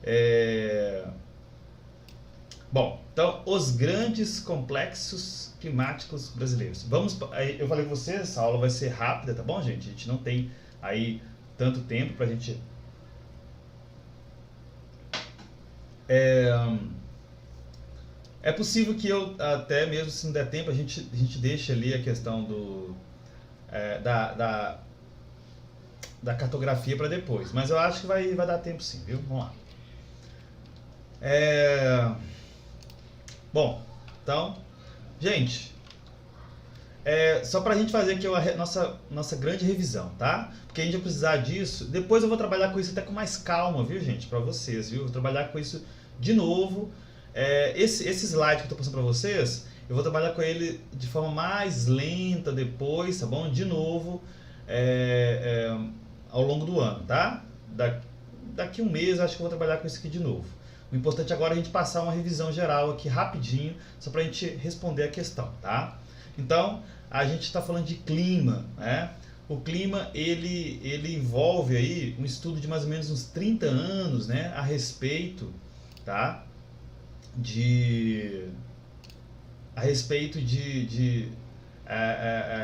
É... Bom, então, os grandes complexos climáticos brasileiros. Eu falei com vocês, essa aula vai ser rápida, tá bom, gente? A gente não tem aí tanto tempo pra gente... É possível que eu, até mesmo se não der tempo, a gente deixe ali a questão da cartografia para depois. Mas eu acho que vai dar tempo sim, viu? Vamos lá. É, Bom, então, gente, só para a gente fazer aqui a nossa grande revisão, tá? Porque a gente vai precisar disso. Depois eu vou trabalhar com isso até com mais calma, viu, gente? Para vocês, viu? Vou trabalhar com isso de novo. Esse slide que eu estou passando para vocês, eu vou trabalhar com ele de forma mais lenta depois, tá bom? De novo, ao longo do ano, tá? Daqui um mês eu acho que eu vou trabalhar com isso aqui de novo. O importante agora é a gente passar uma revisão geral aqui rapidinho, só para a gente responder a questão, tá? Então, a gente está falando de clima, né? O clima, ele envolve aí um estudo de mais ou menos uns 30 anos, né? A respeito, tá? A respeito de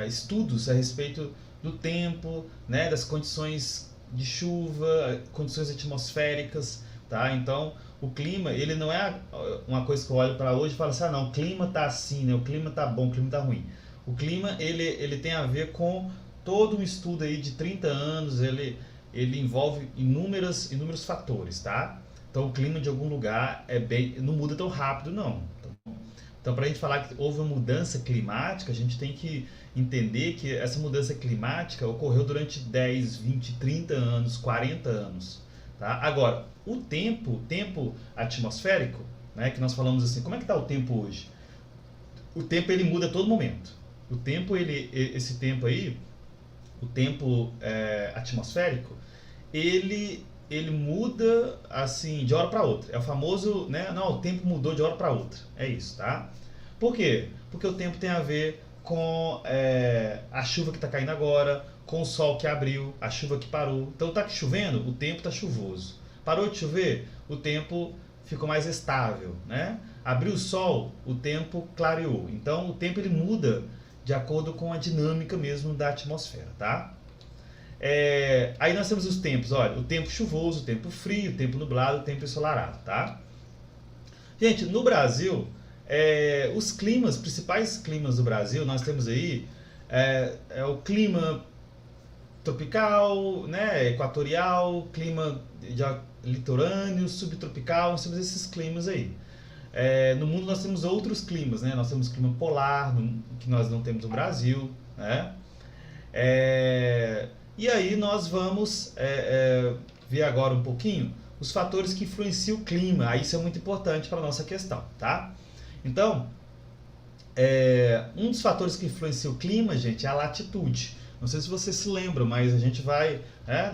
estudos a respeito do tempo, né? Das condições de chuva, condições atmosféricas, tá? Então, o clima, ele não é uma coisa que eu olho para hoje e falo assim, ah não, o clima tá assim, né? O clima tá bom, o clima tá ruim. O clima, ele tem a ver com todo um estudo aí de 30 anos, ele envolve inúmeros fatores, tá? Então o clima de algum lugar não muda tão rápido não. Então para a gente falar que houve uma mudança climática, a gente tem que entender que essa mudança climática ocorreu durante 10, 20, 30 anos, 40 anos. Tá? Agora, o tempo atmosférico, né, que nós falamos assim, como é que está o tempo hoje? O tempo ele muda a todo momento. Esse tempo aí, o tempo atmosférico, ele muda assim de hora para outra. É o famoso, né? Não, o tempo mudou de hora para outra. É isso, tá? Por quê? Porque o tempo tem a ver com a chuva que está caindo agora, com o sol que abriu, a chuva que parou. Então tá chovendo, o tempo está chuvoso. Parou de chover, o tempo ficou mais estável, né? Abriu o sol, o tempo clareou. Então o tempo ele muda de acordo com a dinâmica mesmo da atmosfera, tá? Aí nós temos os tempos, olha, o tempo chuvoso, o tempo frio, o tempo nublado, o tempo ensolarado, tá? Gente, no Brasil, os principais climas do Brasil, nós temos aí o clima tropical, né, equatorial, clima litorâneo, subtropical, nós temos esses climas aí. No mundo nós temos outros climas, né? Nós temos clima polar, que nós não temos no Brasil, né? E aí nós vamos ver agora um pouquinho os fatores que influenciam o clima. Aí isso é muito importante para a nossa questão, tá? Então, um dos fatores que influencia o clima, gente, é a latitude. Não sei se vocês se lembram, mas a gente vai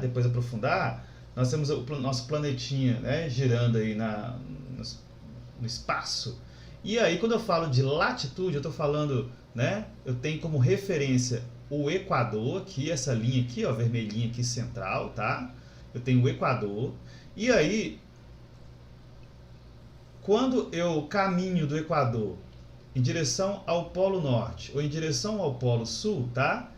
depois aprofundar. Nós temos o nosso planetinha, né, girando aí no espaço. E aí, quando eu falo de latitude, eu estou falando, né, eu tenho como referência o Equador, aqui, essa linha aqui, ó, vermelhinha aqui central, tá? Eu tenho o Equador. E aí, quando eu caminho do Equador em direção ao Polo Norte ou em direção ao Polo Sul, tá?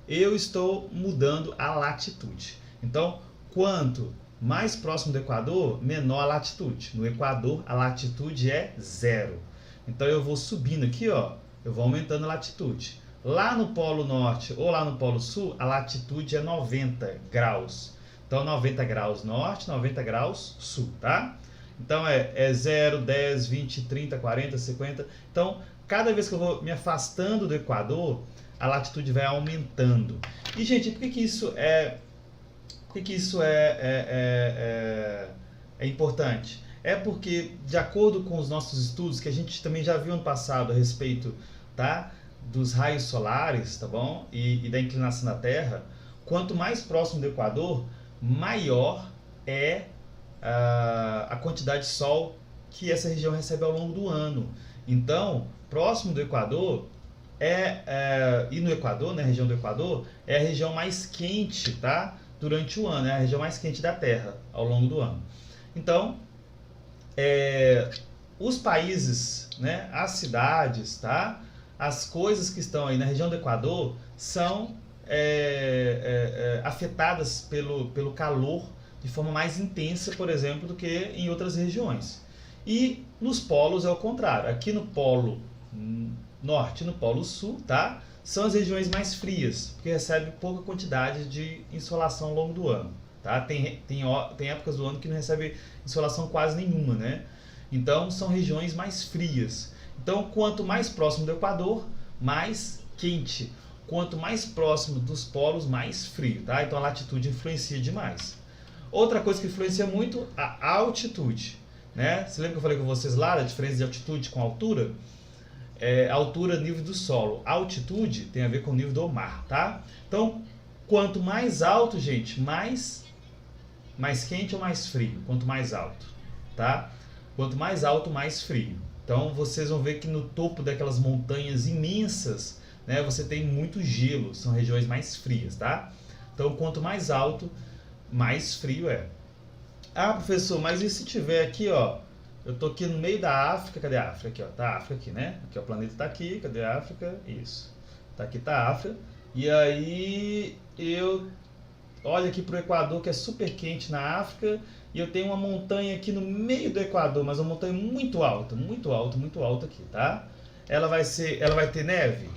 Eu estou mudando a latitude. Então, quanto mais próximo do Equador, menor a latitude. No Equador, a latitude é 0. Então, eu vou subindo aqui, ó, eu vou aumentando a latitude. Lá no Polo Norte ou lá no Polo Sul, a latitude é 90 graus. Então, 90 graus norte, 90 graus sul, tá? Então, é 0, 10, 20, 30, 40, 50. Então, cada vez que eu vou me afastando do Equador, a latitude vai aumentando. E, gente, por que isso é importante? É porque, de acordo com os nossos estudos, que a gente também já viu ano passado a respeito, tá, dos raios solares, tá bom? E da inclinação da Terra, quanto mais próximo do Equador, maior é a quantidade de sol que essa região recebe ao longo do ano. Então, próximo do Equador e no Equador, na região do Equador, é a região mais quente, tá? Durante o ano, é a região mais quente da Terra ao longo do ano. Então, os países, né, as cidades, tá? As coisas que estão aí na região do Equador são afetadas pelo calor de forma mais intensa, por exemplo, do que em outras regiões. E nos polos é o contrário. Aqui no polo norte e no polo sul, tá? São as regiões mais frias, porque recebem pouca quantidade de insolação ao longo do ano. Tá? Tem épocas do ano que não recebe insolação quase nenhuma, né? Então são regiões mais frias. Então quanto mais próximo do Equador, mais quente. Quanto mais próximo dos polos, mais frio. Tá? Então a latitude influencia demais. Outra coisa que influencia muito, a altitude. Né? Você lembra que eu falei com vocês lá da diferença de altitude com altura? Altura, nível do solo. Altitude tem a ver com o nível do mar, tá? Então, quanto mais alto, gente, mais quente ou mais frio? Quanto mais alto, tá? Quanto mais alto, mais frio. Então, vocês vão ver que no topo daquelas montanhas imensas, né, você tem muito gelo, são regiões mais frias, tá? Então, quanto mais alto, mais frio é. Ah, professor, mas e se tiver aqui, ó, eu tô aqui no meio da África, cadê a África? Aqui, ó, tá a África aqui, né? Aqui, ó, o planeta tá aqui, cadê a África? Isso. Tá aqui, tá a África. E aí, eu olho aqui pro Equador, que é super quente na África, e eu tenho uma montanha aqui no meio do Equador, mas uma montanha muito alta aqui, tá? Ela vai ter neve?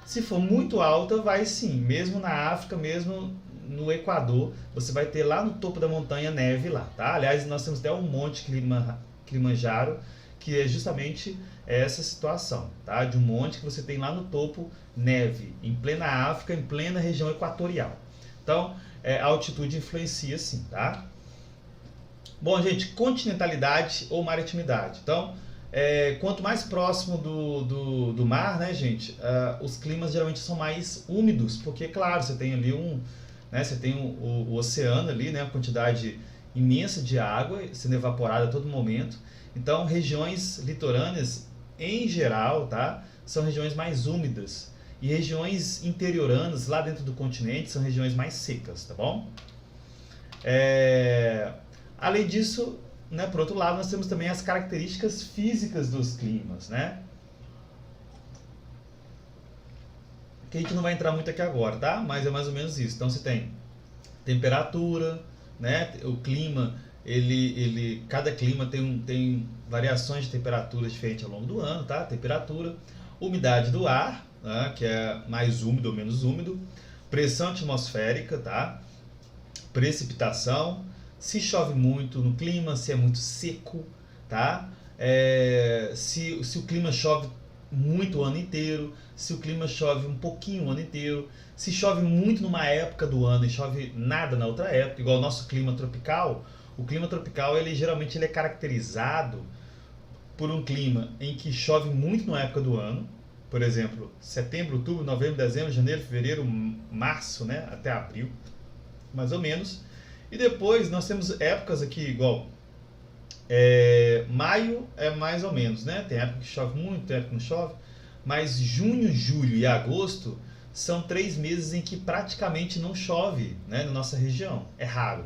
Se for muito alta, vai sim, mesmo na África, mesmo no Equador, você vai ter lá no topo da montanha neve lá, tá? Aliás, nós temos até um monte Kilimanjaro, que é justamente essa situação, tá? De um monte que você tem lá no topo neve, em plena África, em plena região equatorial. Então, a altitude influencia sim, tá? Bom, gente, continentalidade ou maritimidade. Então, quanto mais próximo do mar, né, gente, os climas geralmente são mais úmidos, porque, claro, você tem ali você tem o oceano ali, né, uma quantidade imensa de água sendo evaporada a todo momento. Então, regiões litorâneas, em geral, tá, são regiões mais úmidas. E regiões interioranas, lá dentro do continente, são regiões mais secas, tá bom? Além disso, né, por outro lado, nós temos também as características físicas dos climas, né? Que a gente não vai entrar muito aqui agora, tá? Mas é mais ou menos isso. Então você tem temperatura, né? O clima, cada clima tem variações de temperatura diferentes ao longo do ano, tá? Temperatura, umidade do ar, né? Que é mais úmido ou menos úmido, pressão atmosférica, tá? Precipitação, se chove muito no clima, se é muito seco, tá? Se o clima chove muito o ano inteiro, se o clima chove um pouquinho o ano inteiro, se chove muito numa época do ano e chove nada na outra época, igual o nosso clima tropical. O clima tropical, geralmente ele é caracterizado por um clima em que chove muito na época do ano, por exemplo, setembro, outubro, novembro, dezembro, janeiro, fevereiro, março, né, até abril, mais ou menos. E depois nós temos épocas aqui, igual maio é mais ou menos, né? Tem época que chove muito, tem época que não chove. Mas junho, julho e agosto são 3 meses em que praticamente não chove, né, na nossa região. É raro.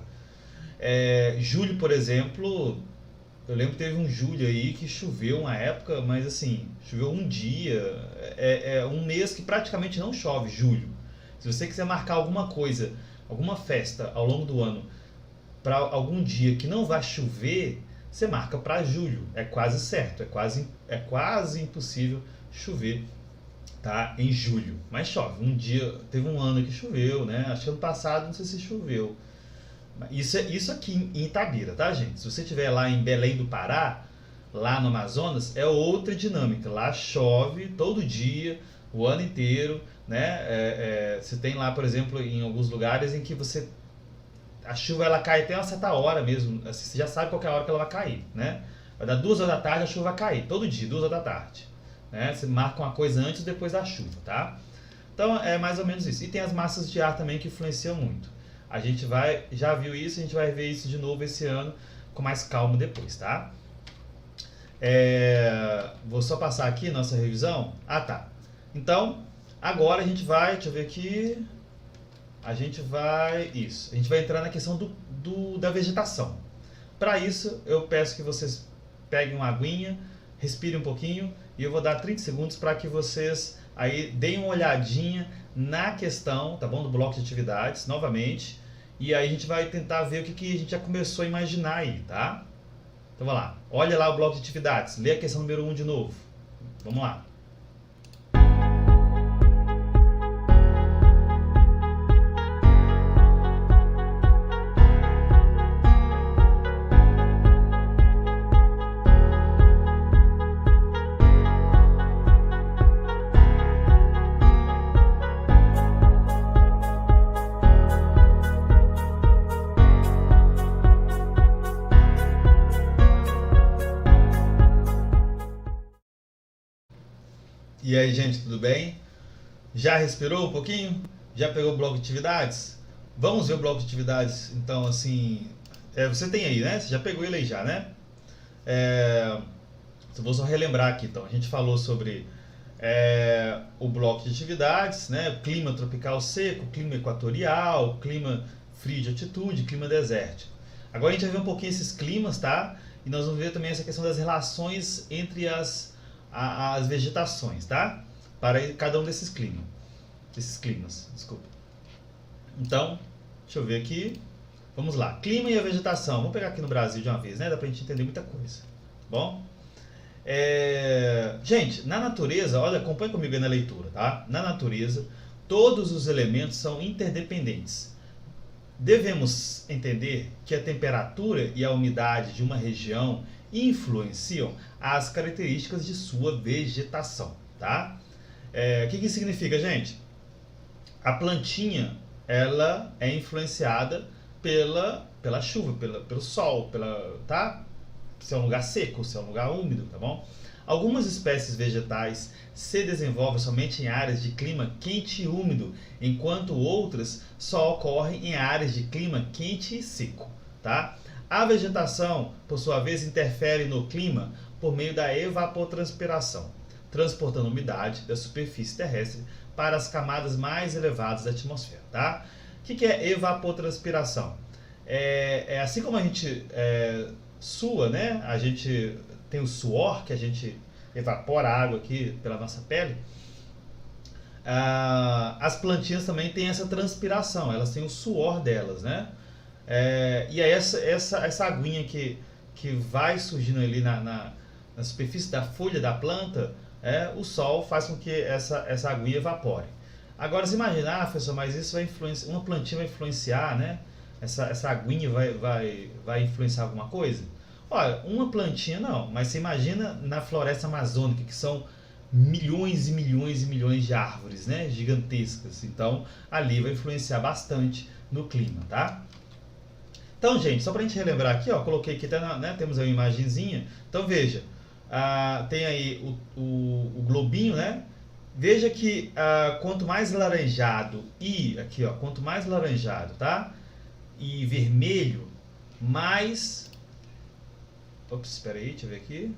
Julho, por exemplo, eu lembro que teve um julho aí que choveu uma época, mas assim, choveu um dia. É um mês que praticamente não chove, julho. Se você quiser marcar alguma coisa, alguma festa ao longo do ano, para algum dia que não vai chover, você marca para julho. É quase certo, é quase impossível chover, tá, em julho. Mas chove. Um dia, teve um ano que choveu, né? Acho que ano passado, não sei se choveu. Isso aqui em Itabira, tá, gente? Se você estiver lá em Belém do Pará, lá no Amazonas, é outra dinâmica. Lá chove todo dia, o ano inteiro, né? Você tem lá, por exemplo, em alguns lugares em que a chuva ela cai até uma certa hora mesmo, assim, você já sabe qual é a hora que ela vai cair, né? Vai dar 2 horas da tarde, a chuva vai cair, todo dia, 2 horas da tarde. Né? Você marca uma coisa antes e depois da chuva, tá? Então é mais ou menos isso. E tem as massas de ar também que influenciam muito. A gente já viu isso, a gente vai ver isso de novo esse ano com mais calma depois, tá? Vou só passar aqui nossa revisão. Ah, tá. Então, agora a gente vai, deixa eu ver aqui. A gente vai entrar na questão da vegetação. Para isso, eu peço que vocês peguem uma aguinha, respirem um pouquinho e eu vou dar 30 segundos para que vocês aí deem uma olhadinha na questão, tá bom? Do bloco de atividades, novamente. E aí a gente vai tentar ver o que a gente já começou a imaginar aí, tá? Então vamos lá. Olha lá o bloco de atividades. Lê a questão número 1 de novo. Vamos lá. E aí, gente, tudo bem? Já respirou um pouquinho? Já pegou o bloco de atividades? Vamos ver o bloco de atividades, então, assim... você tem aí, né? Você já pegou ele aí já, né? Vou só relembrar aqui, então. A gente falou sobre o bloco de atividades, né? Clima tropical seco, clima equatorial, clima frio de altitude, clima desértico. Agora a gente vai ver um pouquinho esses climas, tá? E nós vamos ver também essa questão das relações entre as vegetações, tá? Para cada um desses climas, desculpa. Então, deixa eu ver aqui. Vamos lá. Clima e a vegetação. Vamos pegar aqui no Brasil de uma vez, né? Dá pra gente entender muita coisa. Bom? Gente, na natureza, olha, acompanha comigo aí na leitura, tá? Na natureza, todos os elementos são interdependentes. Devemos entender que a temperatura e a umidade de uma região influenciam as características de sua vegetação, tá? O que significa, gente? A plantinha, ela é influenciada pela chuva, pelo sol, tá? Se é um lugar seco, se é um lugar úmido, tá bom? Algumas espécies vegetais se desenvolvem somente em áreas de clima quente e úmido, enquanto outras só ocorrem em áreas de clima quente e seco, tá? A vegetação, por sua vez, interfere no clima por meio da evapotranspiração, transportando umidade da superfície terrestre para as camadas mais elevadas da atmosfera, tá? O que é evapotranspiração? Assim como a gente sua, né? A gente tem o suor, que a gente evapora a água aqui pela nossa pele. As plantinhas também têm essa transpiração, elas têm o suor delas, né? E aí essa aguinha que vai surgindo ali na superfície da folha da planta, o sol faz com que essa aguinha evapore. Agora você imagina, professor, mas isso vai influenciar, uma plantinha vai influenciar, né? Essa aguinha vai influenciar alguma coisa? Olha, uma plantinha não, mas você imagina na floresta amazônica, que são milhões e milhões e milhões de árvores, né? Gigantescas. Então, ali vai influenciar bastante no clima, tá? Então, gente, só pra gente relembrar aqui, ó, coloquei aqui, né, temos aí uma imagenzinha. Então, veja, tem aí o globinho, né? Veja que quanto mais laranjado aqui, ó, quanto mais laranjado, tá? E vermelho, mais... Ops, espera aí, deixa eu ver aqui.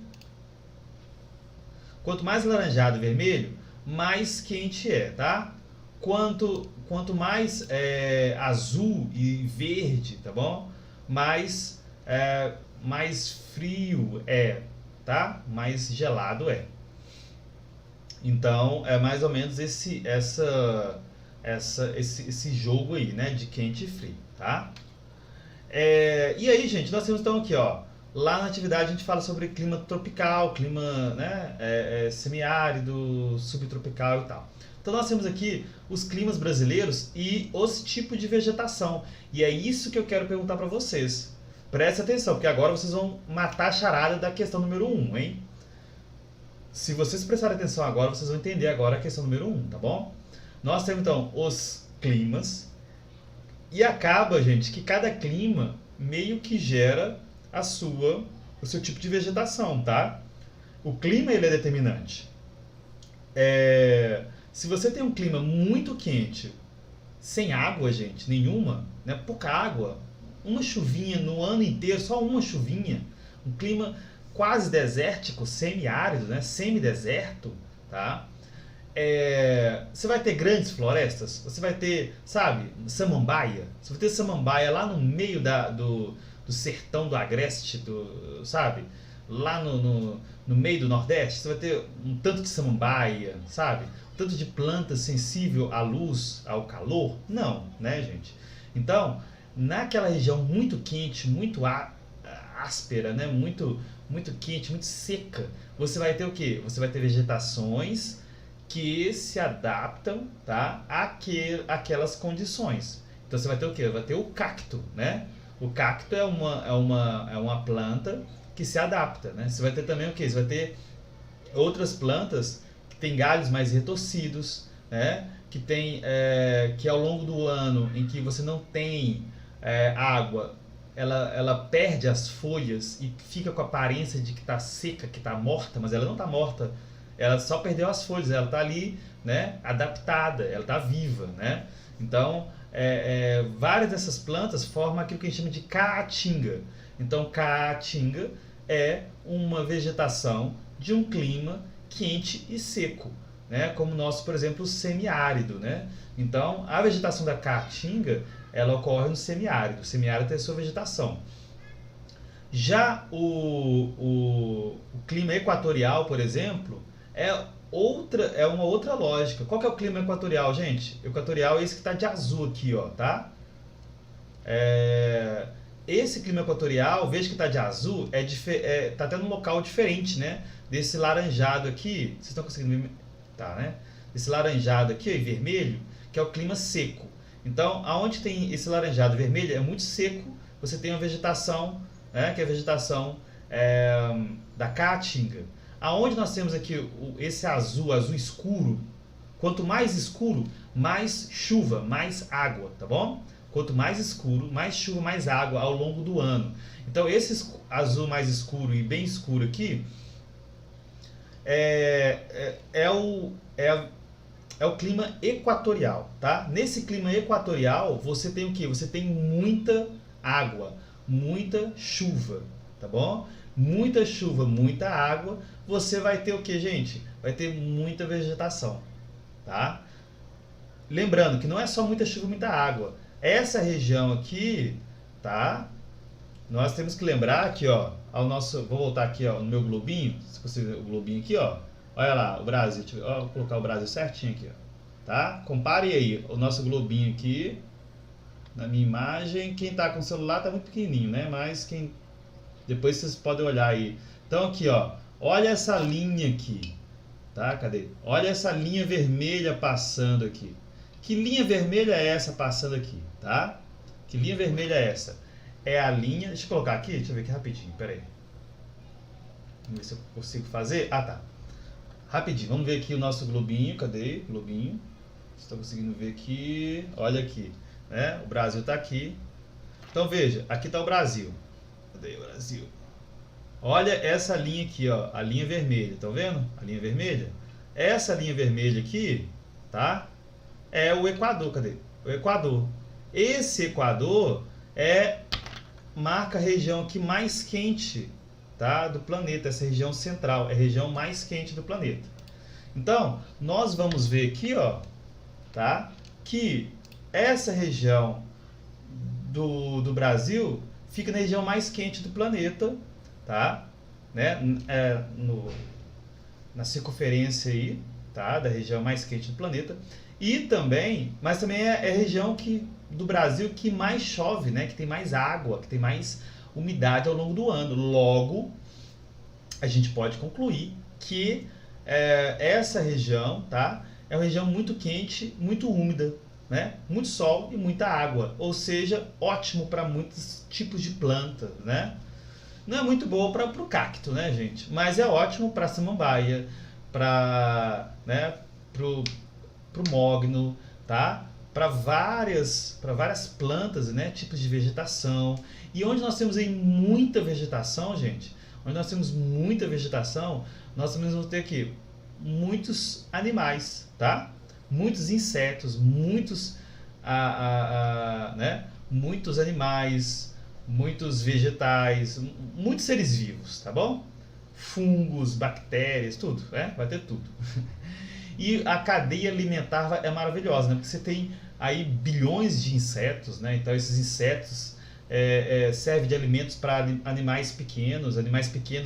Quanto mais laranjado e vermelho, mais quente tá? Quanto mais azul e verde, tá bom? Mais frio tá? Mais gelado Então, é mais ou menos esse jogo aí, né? De quente e frio, tá? E aí, gente, nós temos então aqui, ó. Lá na atividade a gente fala sobre clima tropical, clima, né, semiárido, subtropical e tal. Então nós temos aqui os climas brasileiros e os tipos de vegetação. E é isso que eu quero perguntar para vocês. Preste atenção, porque agora vocês vão matar a charada da questão número 1, hein? Se vocês prestarem atenção agora, vocês vão entender agora a questão número 1, tá bom? Nós temos então os climas e acaba, gente, que cada clima meio que gera o seu tipo de vegetação, tá? O clima, ele é determinante. Se você tem um clima muito quente, sem água, gente, nenhuma, né? Pouca água, uma chuvinha no ano inteiro, só uma chuvinha, um clima quase desértico, semiárido, né? Semideserto, tá? Você vai ter grandes florestas, você vai ter, sabe, samambaia, você vai ter samambaia lá no meio do sertão do Agreste, sabe? lá no meio do Nordeste, você vai ter um tanto de samambaia, sabe? Um tanto de planta sensível à luz, ao calor? Não, né, gente? Então, naquela região muito quente, muito áspera, né? Muito quente, muito seca, você vai ter o quê? Você vai ter vegetações que se adaptam, tá, àquelas condições. Então você vai ter o quê? Vai ter o cacto, né? O cacto é uma planta que se adapta, né? Você vai ter também o quê? Você vai ter outras plantas que têm galhos mais retorcidos, né? Que ao longo do ano em que você não tem água, ela perde as folhas e fica com a aparência de que está seca, que está morta, mas ela não está morta, ela só perdeu as folhas, ela está ali, né, adaptada, ela está viva, né? Então, várias dessas plantas formam aquilo que a gente chama de caatinga. Então, caatinga é uma vegetação de um clima quente e seco, né? Como o nosso, por exemplo, semiárido, né? Então, a vegetação da caatinga, ela ocorre no semiárido. O semiárido tem a sua vegetação. Já o clima equatorial, por exemplo, é uma outra lógica. Qual que é o clima equatorial, gente? Equatorial é esse que está de azul aqui, ó, tá? Esse clima equatorial, veja que está de azul, tá tendo um local diferente, né? Desse laranjado aqui, vocês estão conseguindo ver? Tá, né? Esse laranjado aqui, ó, e vermelho, que é o clima seco. Então, aonde tem esse laranjado vermelho é muito seco, você tem uma vegetação, né, que é a vegetação da caatinga. Aonde nós temos aqui esse azul escuro, quanto mais escuro, mais chuva, mais água, tá bom? Quanto mais escuro, mais chuva, mais água ao longo do ano. Então, esse azul mais escuro e bem escuro aqui é o clima equatorial, tá? Nesse clima equatorial, você tem o quê? Você tem muita água, muita chuva, tá bom? Muita chuva, muita água, você vai ter o quê, gente? Vai ter muita vegetação, tá? Lembrando que não é só muita chuva, muita água. Essa região aqui, tá? Nós temos que lembrar aqui, ó, vou voltar aqui, ó, no meu globinho, se você ver o globinho aqui, ó. Olha lá, o Brasil, vou colocar o Brasil certinho aqui, ó, tá? Compare aí o nosso globinho aqui, na minha imagem. Quem tá com o celular tá muito pequenininho, né? Mas depois vocês podem olhar aí. Então aqui, ó, olha essa linha aqui, tá? Cadê? Olha essa linha vermelha passando aqui. Que linha vermelha é essa passando aqui, tá? Que linha vermelha é essa? É a linha, deixa eu colocar aqui, deixa eu ver aqui rapidinho, pera aí. Vamos ver se eu consigo fazer. Ah, tá. Rapidinho, vamos ver aqui o nosso globinho. Cadê? Globinho. Vocês estão conseguindo ver aqui? Olha aqui, né? O Brasil está aqui. Então veja, aqui está o Brasil. Cadê o Brasil? Olha essa linha aqui, ó, a linha vermelha. Estão vendo? A linha vermelha? Essa linha vermelha aqui, tá? É o Equador. Cadê? O Equador. Esse Equador marca a região aqui mais quente, tá, do planeta. Essa região central é a região mais quente do planeta. Então, nós vamos ver aqui, ó, tá, que essa região do Brasil fica na região mais quente do planeta, tá, né, na circunferência aí, tá, da região mais quente do planeta. Mas também é a região do Brasil que mais chove, né, que tem mais água, que tem mais umidade ao longo do ano. Logo, a gente pode concluir que essa região, tá, é uma região muito quente, muito úmida, né, muito sol e muita água. Ou seja, ótimo para muitos tipos de plantas, né? Não é muito boa para o cacto, né, gente? Mas é ótimo para a samambaia, para, né, pro mogno, tá? Para várias plantas, né, tipos de vegetação. E onde nós temos aí muita vegetação, gente, onde nós temos muita vegetação, nós também vamos ter aqui muitos animais, tá? Muitos insetos, muitos animais, muitos vegetais, muitos seres vivos, tá bom? Fungos, bactérias, tudo, né? Vai ter tudo. E a cadeia alimentar é maravilhosa, né? Porque você tem aí bilhões de insetos, né? Então esses insetos serve de alimentos para animais pequenos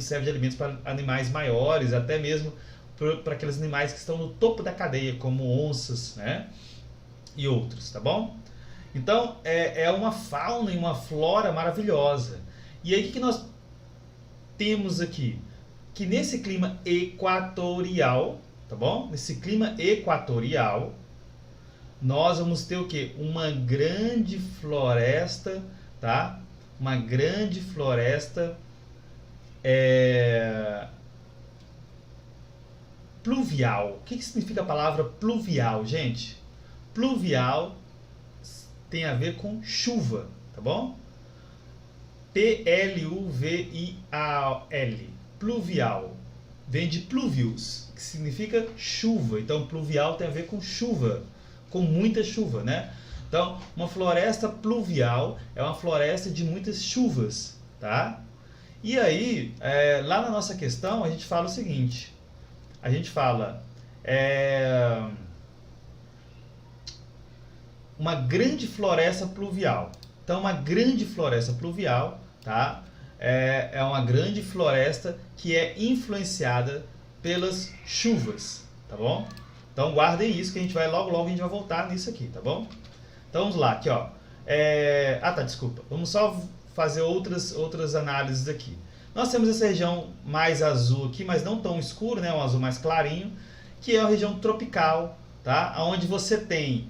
serve de alimentos para animais maiores, até mesmo para aqueles animais que estão no topo da cadeia, como onças, né? E outros, tá bom? Então, é uma fauna e uma flora maravilhosa. E aí, o que nós temos aqui? Que nesse clima equatorial, tá bom? Nesse clima equatorial, nós vamos ter o quê? Uma grande floresta, tá? Uma grande floresta pluvial. O que significa a palavra pluvial, gente? Pluvial tem a ver com chuva, tá bom? P-L-U-V-I-A-L. Pluvial. Vem de pluvius, que significa chuva. Então, pluvial tem a ver com chuva, com muita chuva, né? Então, uma floresta pluvial é uma floresta de muitas chuvas, tá? E aí, lá na nossa questão, a gente fala o seguinte. A gente fala... uma grande floresta pluvial. Então, uma grande floresta pluvial, tá? É uma grande floresta que é influenciada pelas chuvas, tá bom? Então, guardem isso que a gente vai logo a gente vai voltar nisso aqui, tá bom? Então, vamos lá, aqui, ó. Desculpa. Vamos só fazer outras análises aqui. Nós temos essa região mais azul aqui, mas não tão escuro, né? Um azul mais clarinho, que é a região tropical, tá? Onde você tem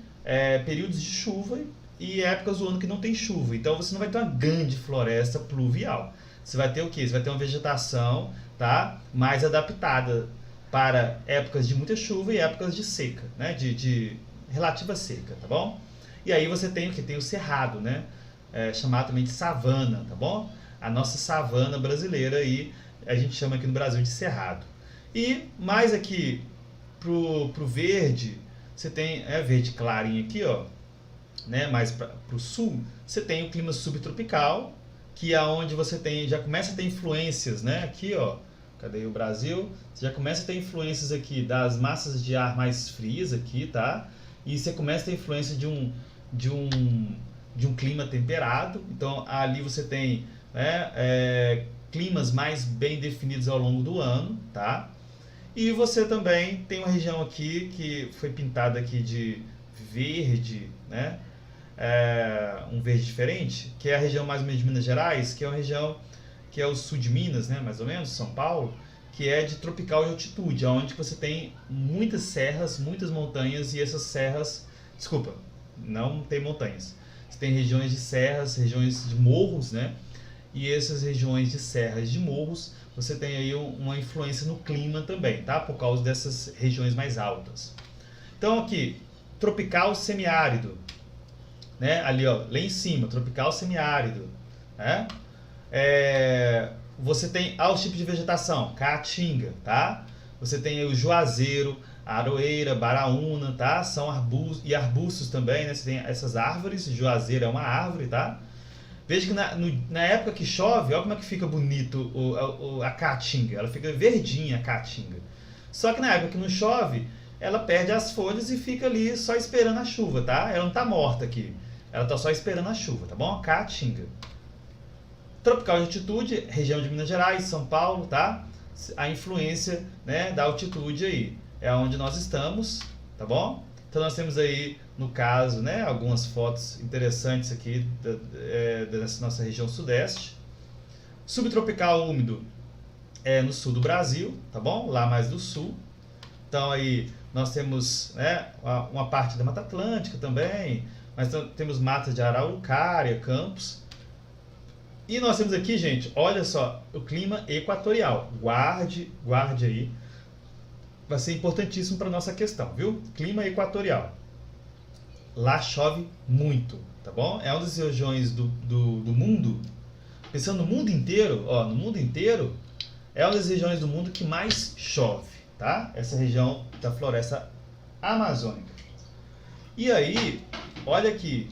períodos de chuva e épocas do ano que não tem chuva. Então você não vai ter uma grande floresta pluvial. Você vai ter o quê? Você vai ter uma vegetação, tá? Mais adaptada para épocas de muita chuva e épocas de seca, né? De relativa seca, tá bom? E aí você tem o que? Tem o cerrado, né? Chamado também de savana, tá bom? A nossa savana brasileira aí, a gente chama aqui no Brasil de cerrado. E mais aqui pro verde, você tem verde clarinho aqui, ó, né? Mais para o sul, você tem o clima subtropical, que é onde você já começa a ter influências, né? Aqui, ó, cadê o Brasil? Você já começa a ter influências aqui das massas de ar mais frias aqui, tá? E você começa a ter influência de um clima temperado. Então ali você tem climas mais bem definidos ao longo do ano, tá? E você também tem uma região aqui que foi pintada aqui de verde, né? Um verde diferente, que é a região mais ou menos de Minas Gerais, que é uma região que é o sul de Minas, né? Mais ou menos, São Paulo, que é de tropical de altitude, onde você tem muitas serras, muitas montanhas, e essas serras, desculpa, não tem montanhas. Você tem regiões de serras, regiões de morros, né? E essas regiões de serras e de morros, você tem aí uma influência no clima também, tá? Por causa dessas regiões mais altas. Então aqui, tropical semiárido, né? Ali, ó, lá em cima, tropical semiárido, né? Você tem os tipos de vegetação, caatinga, tá? Você tem aí o juazeiro, a aroeira, baraúna, tá? São arbustos e arbustos também, né? Você tem essas árvores, juazeiro é uma árvore, tá? Veja que na época que chove, olha como é que fica bonito a caatinga. Ela fica verdinha, a caatinga. Só que na época que não chove, ela perde as folhas e fica ali só esperando a chuva, tá? Ela não tá morta aqui. Ela tá só esperando a chuva, tá bom? A caatinga. Tropical de altitude, região de Minas Gerais, São Paulo, tá? A influência, né, da altitude aí. É onde nós estamos, tá bom? Então nós temos aí, no caso, né, algumas fotos interessantes aqui dessa nossa região sudeste. Subtropical úmido no sul do Brasil, tá bom? Lá mais do sul. Então aí nós temos, né, uma parte da Mata Atlântica também, mas temos matas de araucária, campos. E nós temos aqui, gente, olha só, o clima equatorial. Guarde aí. Vai ser importantíssimo para a nossa questão, viu? Clima equatorial. Lá chove muito, tá bom? É uma das regiões do mundo, pensando no mundo inteiro, ó, no mundo inteiro, é uma das regiões do mundo que mais chove, tá? Essa região da floresta amazônica. E aí, olha aqui,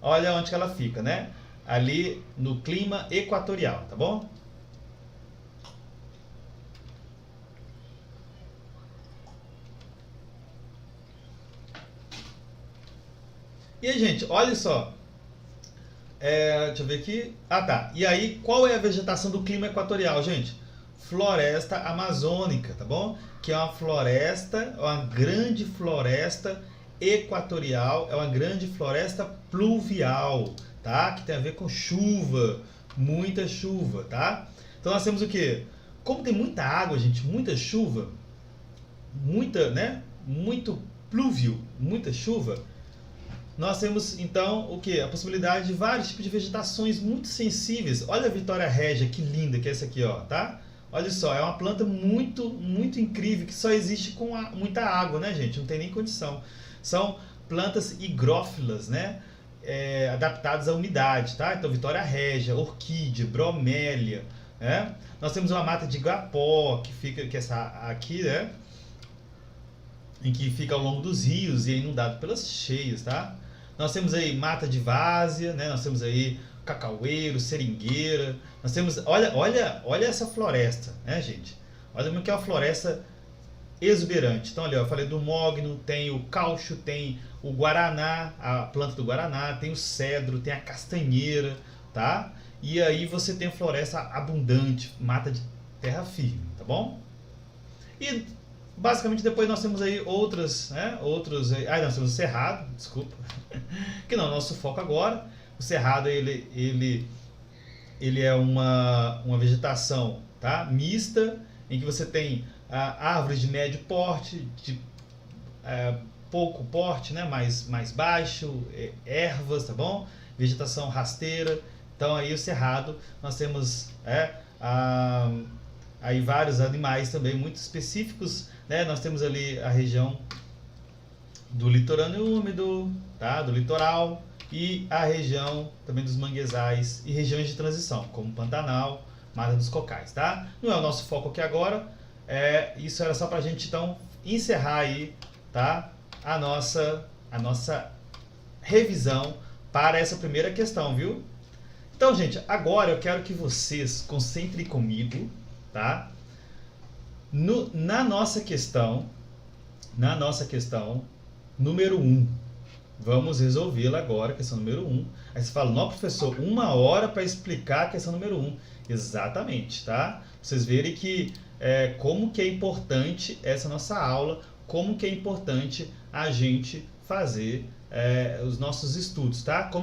olha onde que ela fica, né? Ali no clima equatorial, tá bom? E aí, gente, olha só. Deixa eu ver aqui. Ah, tá. E aí, qual é a vegetação do clima equatorial, gente? Floresta amazônica, tá bom? Que é uma floresta, uma grande floresta equatorial, é uma grande floresta pluvial, tá? Que tem a ver com chuva, muita chuva, tá? Então nós temos o quê? Como tem muita água, gente, muita chuva, muita, né? Muito plúvio, muita chuva, nós temos então o que? A possibilidade de vários tipos de vegetações muito sensíveis. Olha a Vitória Régia, que linda que é essa aqui, ó, tá? Olha só, é uma planta muito incrível que só existe com muita água, né, gente? Não tem nem condição. São plantas higrófilas, né? Adaptadas à umidade, tá? Então, Vitória Régia, orquídea, bromélia, né? Nós temos uma mata de igapó, que é essa aqui, né? Em que fica ao longo dos rios e é inundado pelas cheias, tá? Nós temos aí mata de várzea, né? Nós temos aí cacaueiro, seringueira. Nós temos, olha essa floresta, né, gente? Olha como que é uma floresta exuberante. Então, olha, eu falei do mogno, tem o caucho, tem o guaraná, a planta do guaraná, tem o cedro, tem a castanheira, tá? E aí você tem floresta abundante, mata de terra firme, tá bom? E basicamente depois nós temos aí outras, né? Nós temos o cerrado, desculpa, que não é o nosso foco agora. O cerrado ele é uma vegetação, tá? Mista, em que você tem árvores de médio porte, de pouco porte, né? mais baixo, ervas, tá bom? Vegetação rasteira. Então aí o cerrado nós temos aí vários animais também muito específicos, né? Nós temos ali a região do litorâneo úmido, tá? Do litoral, e a região também dos manguezais e regiões de transição, como Pantanal, Mata dos Cocais, tá? Não é o nosso foco aqui agora, isso era só pra gente então encerrar aí, tá? A nossa revisão para essa primeira questão, viu? Então, gente, agora eu quero que vocês concentrem comigo, tá? Na nossa questão número 1. Vamos resolvê-la agora, questão número 1. Aí você fala, não, professor, 1 hora para explicar a questão número 1. Exatamente, tá? Vocês verem que como que é importante essa nossa aula, como que é importante a gente fazer os nossos estudos, tá? Como